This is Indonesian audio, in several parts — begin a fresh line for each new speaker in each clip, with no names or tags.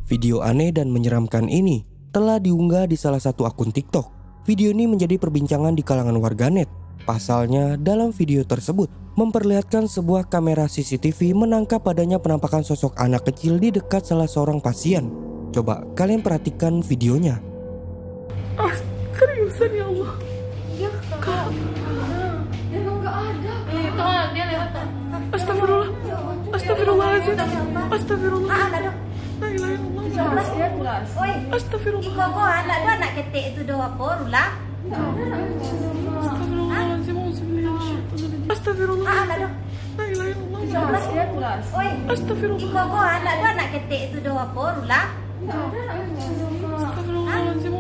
Video aneh dan menyeramkan ini telah diunggah di salah satu akun TikTok. Video ini menjadi perbincangan di kalangan warganet. Pasalnya, dalam video tersebut memperlihatkan sebuah kamera CCTV menangkap adanya penampakan sosok anak kecil di dekat salah seorang pasien. Coba kalian perhatikan videonya.
Seriusan ya Allah.
Dia nggak ada. Dia lewat.
Astagfirullah. Astagfirullahaladzim. Astagfirullah. La ilaha illallah. Astagfirullah.
Kok anak tu anak ketik itu doa apa rulah?
Astagfirullahaladzim. Astagfirullah. La ilaha illallah. Astagfirullah.
Kok anak tu anak ketik itu doa apa rulah?
Astagfirullahaladzim.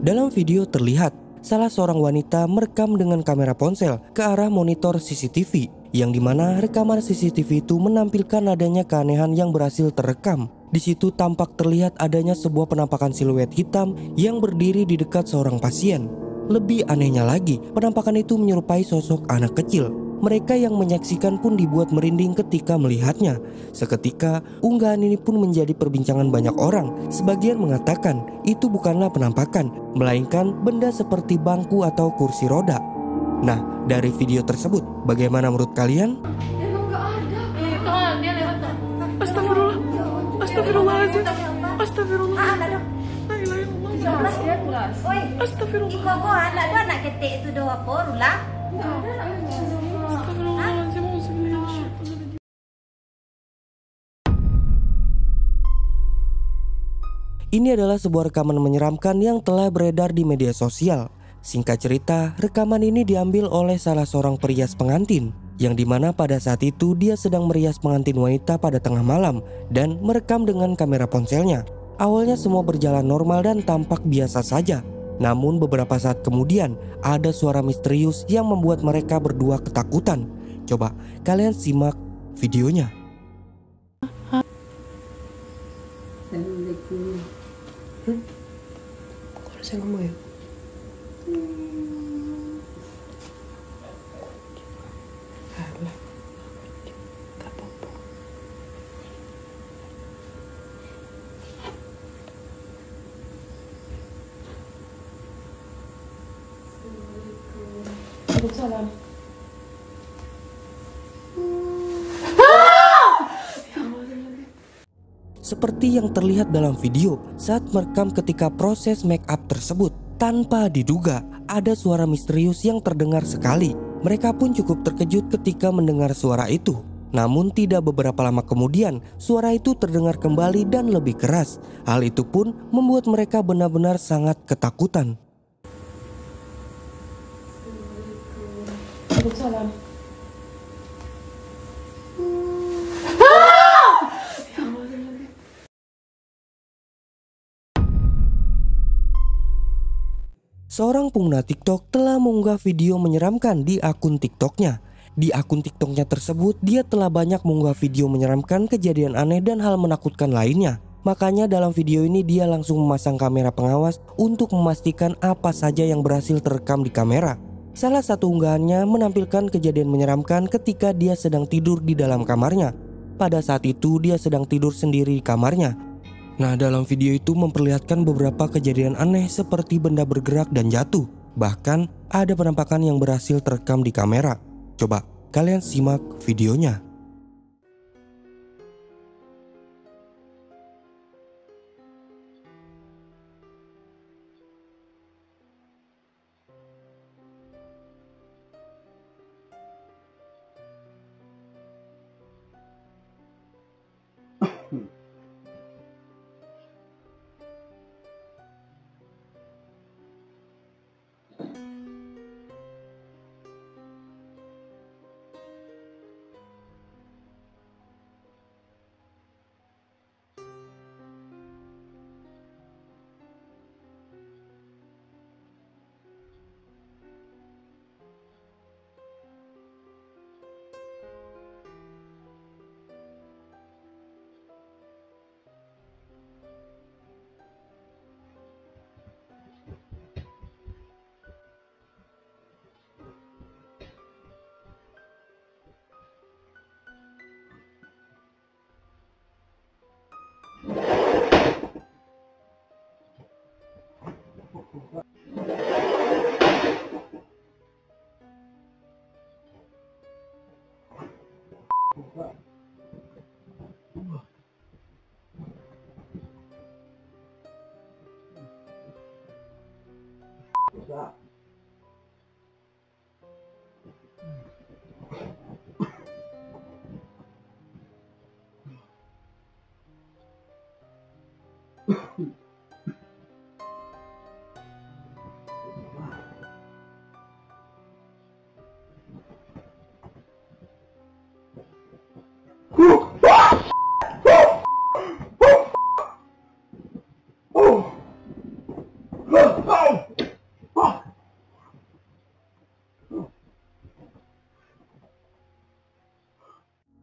Dalam video terlihat salah seorang wanita merekam dengan kamera ponsel ke arah monitor CCTV, yang dimana rekaman CCTV itu menampilkan adanya keanehan yang berhasil terekam. Di situ tampak terlihat adanya sebuah penampakan siluet hitam yang berdiri di dekat seorang pasien. Lebih anehnya lagi, penampakan itu menyerupai sosok anak kecil. Mereka yang menyaksikan pun dibuat merinding ketika melihatnya. Seketika, unggahan ini pun menjadi perbincangan banyak orang. Sebagian mengatakan itu bukanlah penampakan, melainkan benda seperti bangku atau kursi roda. Nah, dari video tersebut, bagaimana menurut kalian?
Dia nggak ada. Dia lewat.
Astagfirullah. Astagfirullahaladzim. Astagfirullah. La ilaha illallah. Astagfirullah.
Kok anak tu anak ketik itu doa apa rulah?
Astagfirullahaladzim.
Ini adalah sebuah rekaman menyeramkan yang telah beredar di media sosial. Singkat cerita, rekaman ini diambil oleh salah seorang perias pengantin, yang dimana pada saat itu dia sedang merias pengantin wanita pada tengah malam dan merekam dengan kamera ponselnya. Awalnya semua berjalan normal dan tampak biasa saja. Namun beberapa saat kemudian ada suara misterius yang membuat mereka berdua ketakutan. Coba kalian simak videonya.
Kok harus saya ngomong ya? Alah. Gak apa-apa. Waalaikumsalam.
Seperti yang terlihat dalam video saat merekam ketika proses make up tersebut, tanpa diduga ada suara misterius yang terdengar sekali. Mereka pun cukup terkejut ketika mendengar suara itu. Namun tidak beberapa lama kemudian suara itu terdengar kembali dan lebih keras. Hal itu pun membuat mereka benar-benar sangat ketakutan.
Waalaikumsalam.
Seorang pengguna TikTok telah mengunggah video menyeramkan di akun TikToknya. Di akun TikToknya tersebut, dia telah banyak mengunggah video menyeramkan kejadian aneh dan hal menakutkan lainnya. Makanya dalam video ini dia langsung memasang kamera pengawas untuk memastikan apa saja yang berhasil terekam di kamera. Salah satu unggahannya menampilkan kejadian menyeramkan ketika dia sedang tidur di dalam kamarnya. Pada saat itu dia sedang tidur sendiri di kamarnya. Nah, dalam video itu memperlihatkan beberapa kejadian aneh seperti benda bergerak dan jatuh. Bahkan ada penampakan yang berhasil terekam di kamera. Coba kalian simak videonya.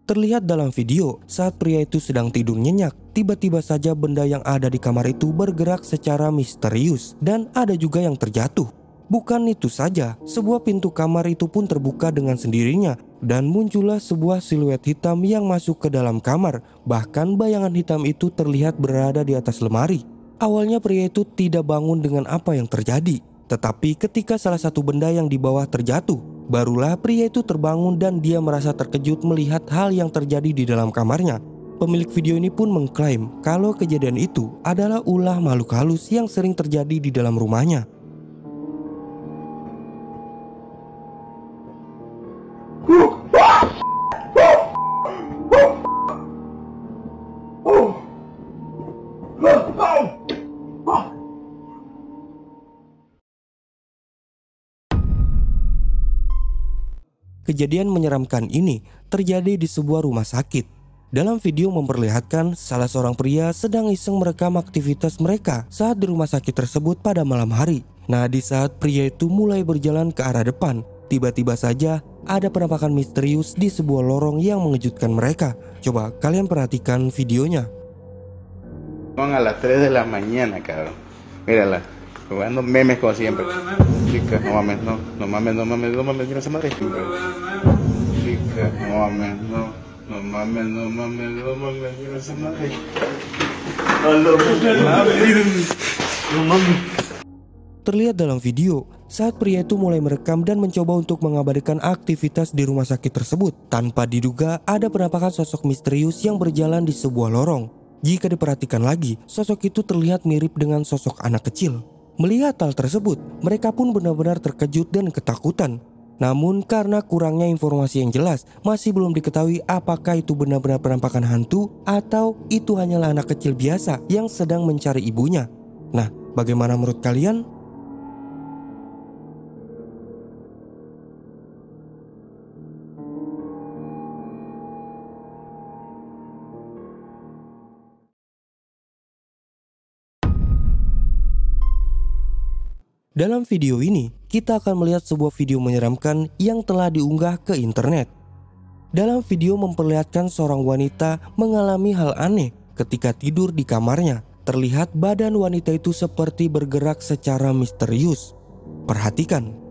Terlihat dalam video saat pria itu sedang tidur nyenyak, tiba-tiba saja benda yang ada di kamar itu bergerak secara misterius dan ada juga yang terjatuh. Bukan itu saja, sebuah pintu kamar itu pun terbuka dengan sendirinya dan muncullah sebuah siluet hitam yang masuk ke dalam kamar. Bahkan bayangan hitam itu terlihat berada di atas lemari. Awalnya pria itu tidak bangun dengan apa yang terjadi, tetapi ketika salah satu benda yang di bawah terjatuh, barulah pria itu terbangun dan dia merasa terkejut melihat hal yang terjadi di dalam kamarnya. Pemilik video ini pun mengklaim kalau kejadian itu adalah ulah makhluk halus yang sering terjadi di dalam rumahnya. Kejadian menyeramkan ini terjadi di sebuah rumah sakit. Dalam video memperlihatkan salah seorang pria sedang iseng merekam aktivitas mereka saat di rumah sakit tersebut pada malam hari. Nah, di saat pria itu mulai berjalan ke arah depan, tiba-tiba saja ada penampakan misterius di sebuah lorong yang mengejutkan mereka. Coba kalian perhatikan videonya.
A las 3 de la mañana, cabrón. Mírala, jugando memes como siempre. Chica, no mames, no mames, mira esa madre. Chica, no mames, no mames, mira esa madre. No mames.
Terlihat dalam video saat pria itu mulai merekam dan mencoba untuk mengabadikan aktivitas di rumah sakit tersebut. Tanpa diduga ada penampakan sosok misterius yang berjalan di sebuah lorong. Jika diperhatikan lagi, sosok itu terlihat mirip dengan sosok anak kecil. Melihat hal tersebut, mereka pun benar-benar terkejut dan ketakutan. Namun karena kurangnya informasi yang jelas, masih belum diketahui apakah itu benar-benar penampakan hantu atau itu hanyalah anak kecil biasa yang sedang mencari ibunya. Nah, bagaimana menurut kalian? Dalam video ini, kita akan melihat sebuah video menyeramkan yang telah diunggah ke internet. Dalam video memperlihatkan seorang wanita mengalami hal aneh ketika tidur di kamarnya. Terlihat badan wanita itu seperti bergerak secara misterius. Perhatikan.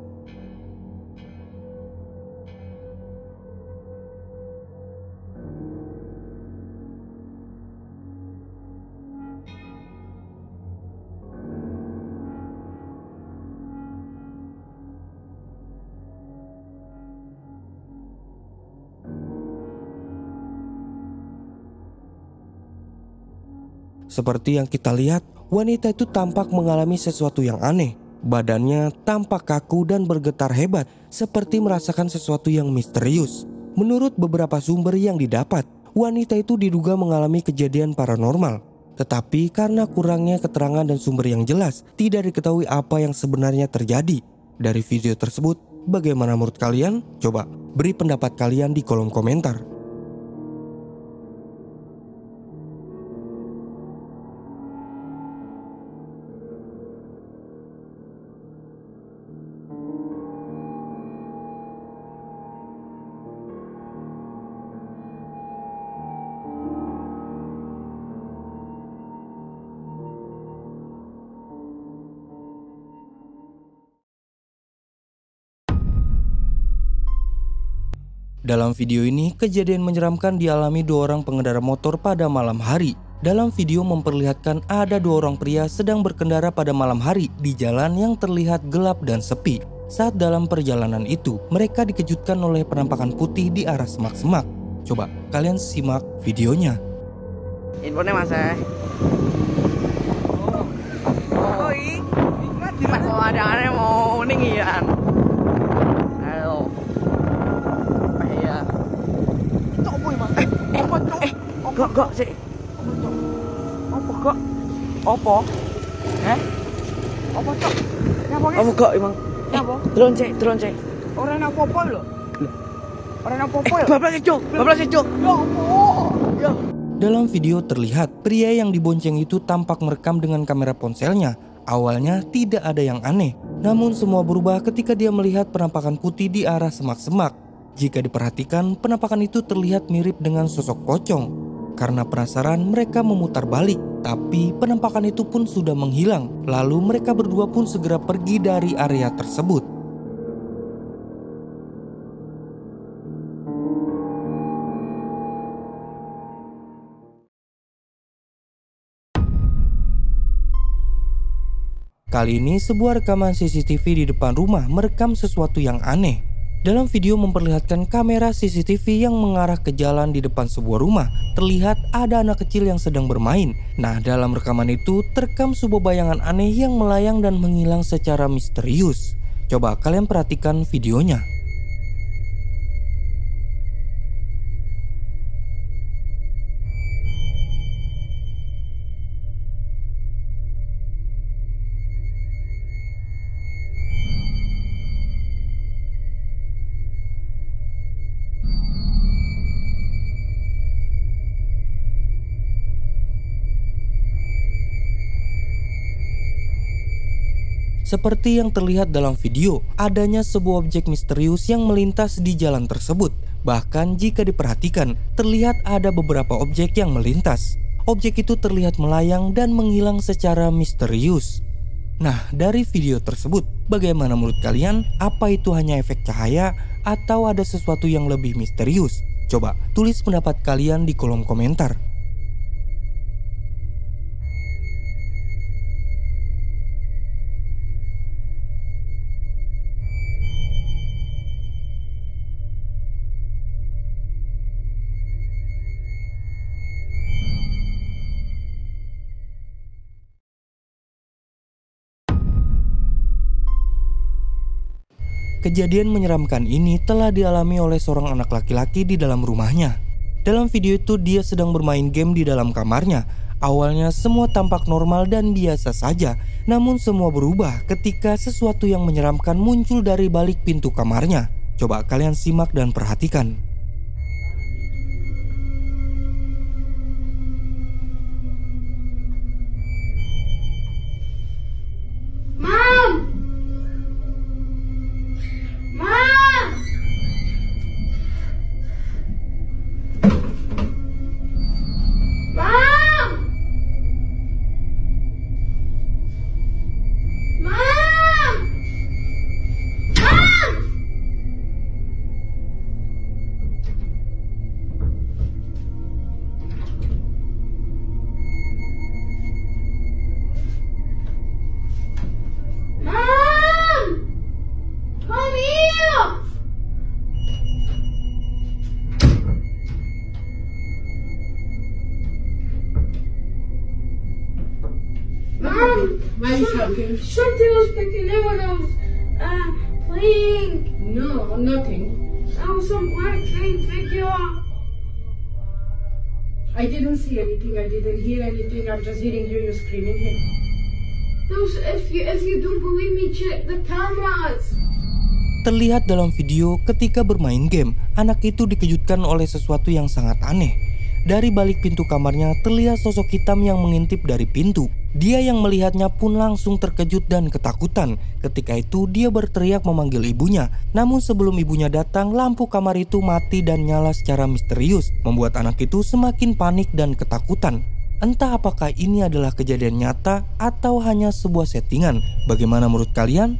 Seperti yang kita lihat, wanita itu tampak mengalami sesuatu yang aneh. Badannya tampak kaku dan bergetar hebat, seperti merasakan sesuatu yang misterius. Menurut beberapa sumber yang didapat, wanita itu diduga mengalami kejadian paranormal. Tetapi karena kurangnya keterangan dan sumber yang jelas, tidak diketahui apa yang sebenarnya terjadi. Dari video tersebut, bagaimana menurut kalian? Coba beri pendapat kalian di kolom komentar. Dalam video ini, kejadian menyeramkan dialami dua orang pengendara motor pada malam hari. Dalam video memperlihatkan ada dua orang pria sedang berkendara pada malam hari di jalan yang terlihat gelap dan sepi. Saat dalam perjalanan itu, mereka dikejutkan oleh penampakan putih di arah semak-semak. Coba kalian simak videonya.
Infonya mas jangan mau ningian. Ayo. Iya. Cok boy, Bang. Apa cok? Gak sih. Apa kok? Apa? Apa cok? Apa kok emang? Apa? Turun cek. Orang apa lho? Orang apa ya? Bablas cok. Ya.
Dalam video terlihat pria yang dibonceng itu tampak merekam dengan kamera ponselnya. Awalnya tidak ada yang aneh, namun semua berubah ketika dia melihat penampakan putih di arah semak-semak. Jika diperhatikan, penampakan itu terlihat mirip dengan sosok pocong. Karena penasaran, mereka memutar balik, tapi penampakan itu pun sudah menghilang. Lalu mereka berdua pun segera pergi dari area tersebut. Kali ini sebuah rekaman CCTV di depan rumah merekam sesuatu yang aneh. Dalam video memperlihatkan kamera CCTV yang mengarah ke jalan di depan sebuah rumah. Terlihat ada anak kecil yang sedang bermain. Nah, dalam rekaman itu terekam sebuah bayangan aneh yang melayang dan menghilang secara misterius. Coba kalian perhatikan videonya. Seperti yang terlihat dalam video, adanya sebuah objek misterius yang melintas di jalan tersebut. Bahkan jika diperhatikan, terlihat ada beberapa objek yang melintas. Objek itu terlihat melayang dan menghilang secara misterius. Nah, dari video tersebut, bagaimana menurut kalian? Apa itu hanya efek cahaya atau ada sesuatu yang lebih misterius? Coba tulis pendapat kalian di kolom komentar. Kejadian menyeramkan ini telah dialami oleh seorang anak laki-laki di dalam rumahnya. Dalam video itu dia sedang bermain game di dalam kamarnya. Awalnya semua tampak normal dan biasa saja, namun semua berubah ketika sesuatu yang menyeramkan muncul dari balik pintu kamarnya. Coba kalian simak dan perhatikan.
Something was picking in when I was playing.
No, nothing.
That was some black thing figure.
I didn't see anything. I didn't hear anything. I'm just hearing you screaming here.
Those, if you don't believe me, check the cameras.
Terlihat dalam video ketika bermain game, anak itu dikejutkan oleh sesuatu yang sangat aneh. Dari balik pintu kamarnya terlihat sosok hitam yang mengintip dari pintu. Dia yang melihatnya pun langsung terkejut dan ketakutan. Ketika itu dia berteriak memanggil ibunya. Namun sebelum ibunya datang, lampu kamar itu mati dan nyala secara misterius, membuat anak itu semakin panik dan ketakutan. Entah apakah ini adalah kejadian nyata atau hanya sebuah settingan. Bagaimana menurut kalian?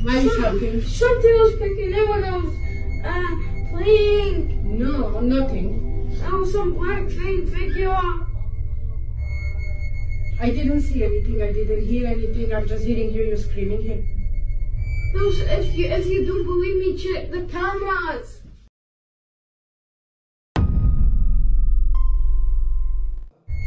Why are you shouting?
Something was picking up when I was playing.
No, nothing.
That was some black thing figure.
I didn't see anything. I didn't hear anything. I'm just hearing you screaming here.
Those, if you don't believe me, check the cameras.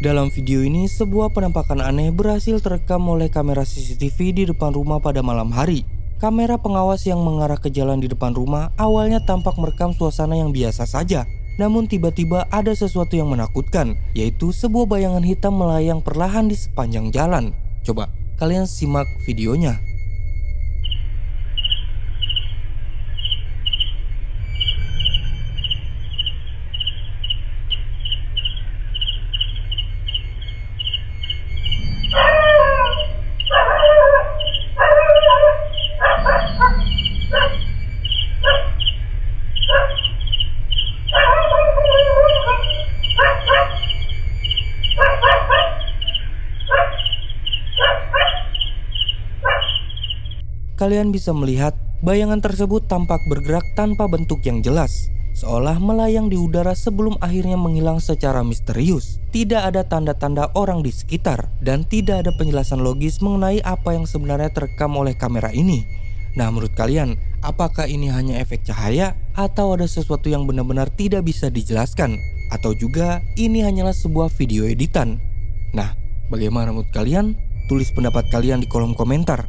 Dalam video ini, sebuah penampakan aneh berhasil terekam oleh kamera CCTV di depan rumah pada malam hari. Kamera pengawas yang mengarah ke jalan di depan rumah awalnya tampak merekam suasana yang biasa saja. Namun tiba-tiba ada sesuatu yang menakutkan, yaitu sebuah bayangan hitam melayang perlahan di sepanjang jalan. Coba kalian simak videonya. Kalian bisa melihat bayangan tersebut tampak bergerak tanpa bentuk yang jelas, seolah melayang di udara sebelum akhirnya menghilang secara misterius. Tidak ada tanda-tanda orang di sekitar dan tidak ada penjelasan logis mengenai apa yang sebenarnya terekam oleh kamera ini. Nah, menurut kalian, apakah ini hanya efek cahaya atau ada sesuatu yang benar-benar tidak bisa dijelaskan? Atau juga ini hanyalah sebuah video editan? Nah, bagaimana menurut kalian? Tulis pendapat kalian di kolom komentar.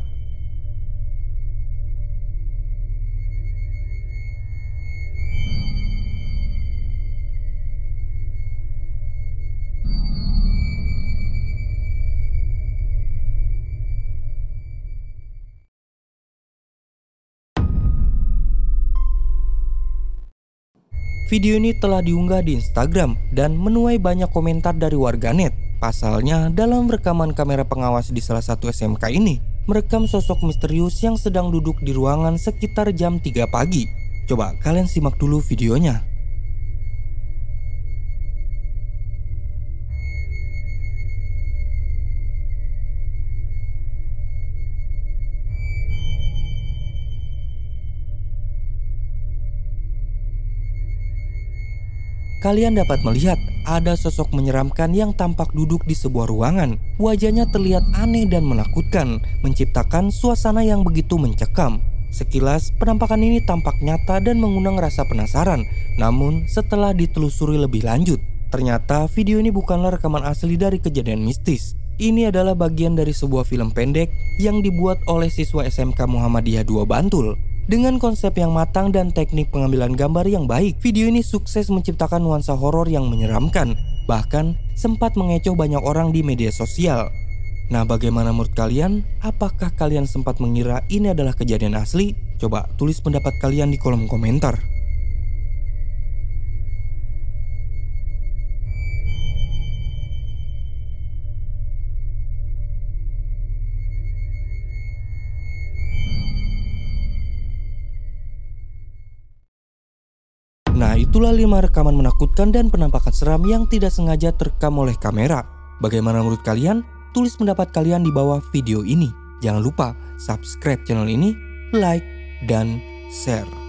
Video ini telah diunggah di Instagram dan menuai banyak komentar dari warganet. Pasalnya, dalam rekaman kamera pengawas di salah satu SMK ini merekam sosok misterius yang sedang duduk di ruangan sekitar jam 3 pagi. Coba kalian simak dulu videonya. Kalian dapat melihat ada sosok menyeramkan yang tampak duduk di sebuah ruangan. Wajahnya terlihat aneh dan menakutkan, menciptakan suasana yang begitu mencekam. Sekilas, penampakan ini tampak nyata dan mengundang rasa penasaran. Namun, setelah ditelusuri lebih lanjut, ternyata video ini bukanlah rekaman asli dari kejadian mistis. Ini adalah bagian dari sebuah film pendek yang dibuat oleh siswa SMK Muhammadiyah 2 Bantul. Dengan konsep yang matang dan teknik pengambilan gambar yang baik, video ini sukses menciptakan nuansa horor yang menyeramkan, bahkan sempat mengecoh banyak orang di media sosial. Nah, bagaimana menurut kalian? Apakah kalian sempat mengira ini adalah kejadian asli? Coba tulis pendapat kalian di kolom komentar. Nah, itulah 5 rekaman menakutkan dan penampakan seram yang tidak sengaja terekam oleh kamera. Bagaimana menurut kalian? Tulis pendapat kalian di bawah video ini. Jangan lupa subscribe channel ini, like, dan share.